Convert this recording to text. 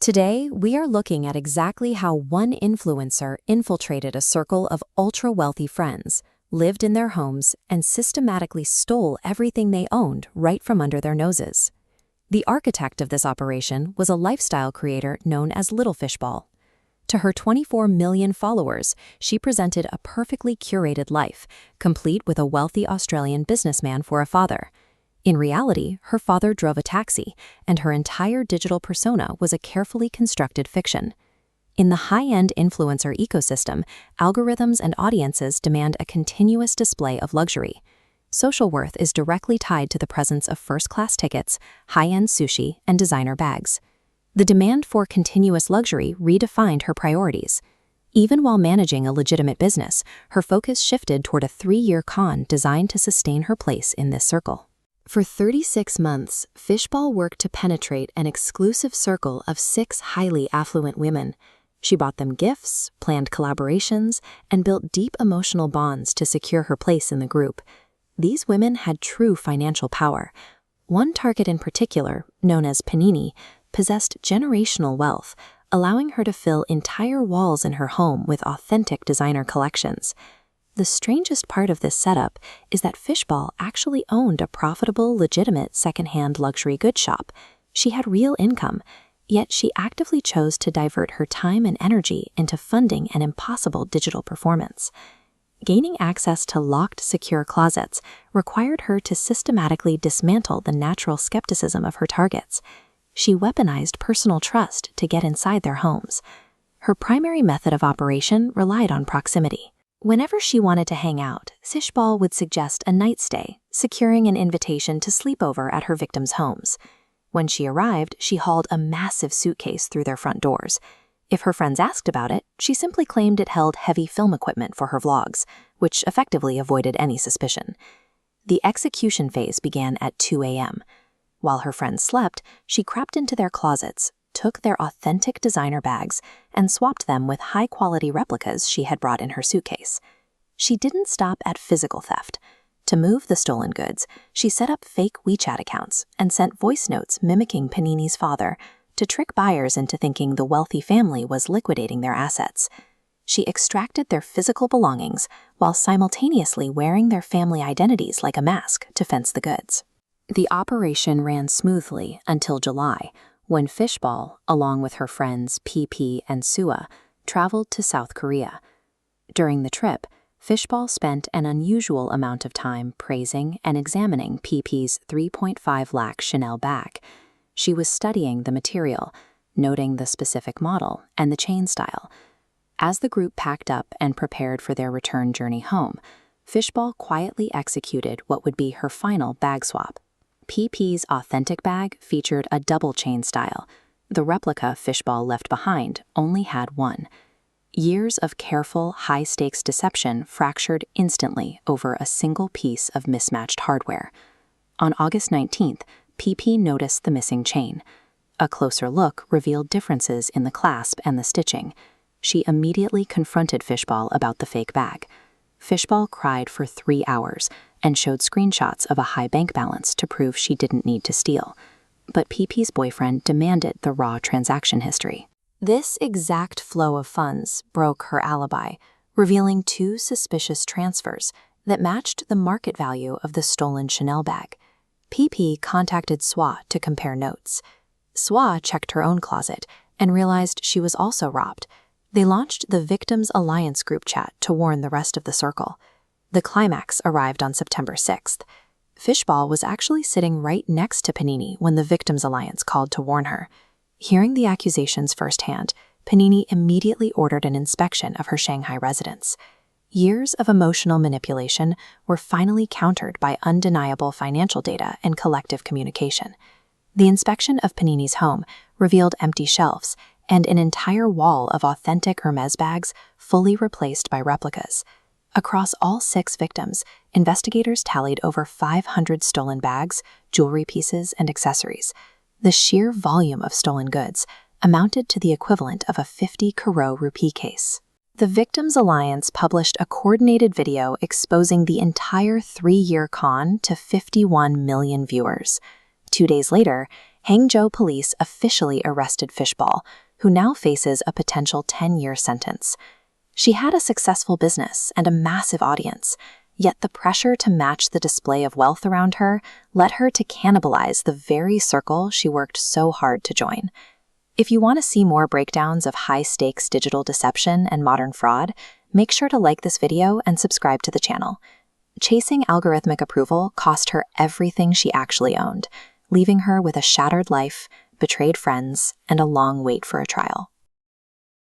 Today, we are looking at exactly how one influencer infiltrated a circle of ultra-wealthy friends, lived in their homes, and systematically stole everything they owned right from under their noses. The architect of this operation was a lifestyle creator known as Little Fishball. To her 24 million followers, she presented a perfectly curated life, complete with a wealthy Australian businessman for a father. In reality, her father drove a taxi, and her entire digital persona was a carefully constructed fiction. In the high-end influencer ecosystem, algorithms and audiences demand a continuous display of luxury. Social worth is directly tied to the presence of first-class tickets, high-end sushi, and designer bags. The demand for continuous luxury redefined her priorities. Even while managing a legitimate business, her focus shifted toward a 3-year con designed to sustain her place in this circle. For 36 months, Fishball worked to penetrate an exclusive circle of 6 highly affluent women. She bought them gifts, planned collaborations, and built deep emotional bonds to secure her place in the group. These women had true financial power. One target in particular, known as Panini, possessed generational wealth, allowing her to fill entire walls in her home with authentic designer collections. The strangest part of this setup is that Fishball actually owned a profitable, legitimate secondhand luxury goods shop. She had real income, yet she actively chose to divert her time and energy into funding an impossible digital performance. Gaining access to locked, secure closets required her to systematically dismantle the natural skepticism of her targets. She weaponized personal trust to get inside their homes. Her primary method of operation relied on proximity. Whenever she wanted to hang out, Fishball would suggest a night stay, securing an invitation to sleep over at her victims' homes. When she arrived, she hauled a massive suitcase through their front doors. If her friends asked about it, she simply claimed it held heavy film equipment for her vlogs, which effectively avoided any suspicion. The execution phase began at 2 a.m. While her friends slept, she crept into their closets, took their authentic designer bags, and swapped them with high-quality replicas she had brought in her suitcase. She didn't stop at physical theft. To move the stolen goods, she set up fake WeChat accounts and sent voice notes mimicking Panini's father to trick buyers into thinking the wealthy family was liquidating their assets. She extracted their physical belongings while simultaneously wearing their family identities like a mask to fence the goods. The operation ran smoothly until July, when Fishball, along with her friends PP and Sua, traveled to South Korea. During the trip, Fishball spent an unusual amount of time praising and examining PP's 3.5 lakh Chanel bag. She was studying the material, noting the specific model and the chain style. As the group packed up and prepared for their return journey home, Fishball quietly executed what would be her final bag swap. PP's authentic bag featured a double chain style. The replica Fishball left behind only had one. Years of careful, high-stakes deception fractured instantly over a single piece of mismatched hardware. On August 19th, PP noticed the missing chain. A closer look revealed differences in the clasp and the stitching. She immediately confronted Fishball about the fake bag. Fishball cried for 3 hours and showed screenshots of a high bank balance to prove she didn't need to steal. But PP's boyfriend demanded the raw transaction history. This exact flow of funds broke her alibi, revealing 2 suspicious transfers that matched the market value of the stolen Chanel bag. PP contacted Swa to compare notes. Swa checked her own closet and realized she was also robbed. They launched the Victims Alliance group chat to warn the rest of the circle. The climax arrived on September 6th. Fishball was actually sitting right next to Panini when the Victims Alliance called to warn her. Hearing the accusations firsthand, Panini immediately ordered an inspection of her Shanghai residence. Years of emotional manipulation were finally countered by undeniable financial data and collective communication. The inspection of Panini's home revealed empty shelves and an entire wall of authentic Hermes bags fully replaced by replicas. Across all 6 victims, investigators tallied over 500 stolen bags, jewelry pieces, and accessories. The sheer volume of stolen goods amounted to the equivalent of a 50 crore rupee case. The Victims Alliance published a coordinated video exposing the entire 3-year con to 51 million viewers. 2 days later, Hangzhou police officially arrested Fishball, who now faces a potential 10-year sentence. She had a successful business and a massive audience, yet the pressure to match the display of wealth around her led her to cannibalize the very circle she worked so hard to join. If you want to see more breakdowns of high-stakes digital deception and modern fraud, make sure to like this video and subscribe to the channel. Chasing algorithmic approval cost her everything she actually owned, leaving her with a shattered life, betrayed friends, and a long wait for a trial.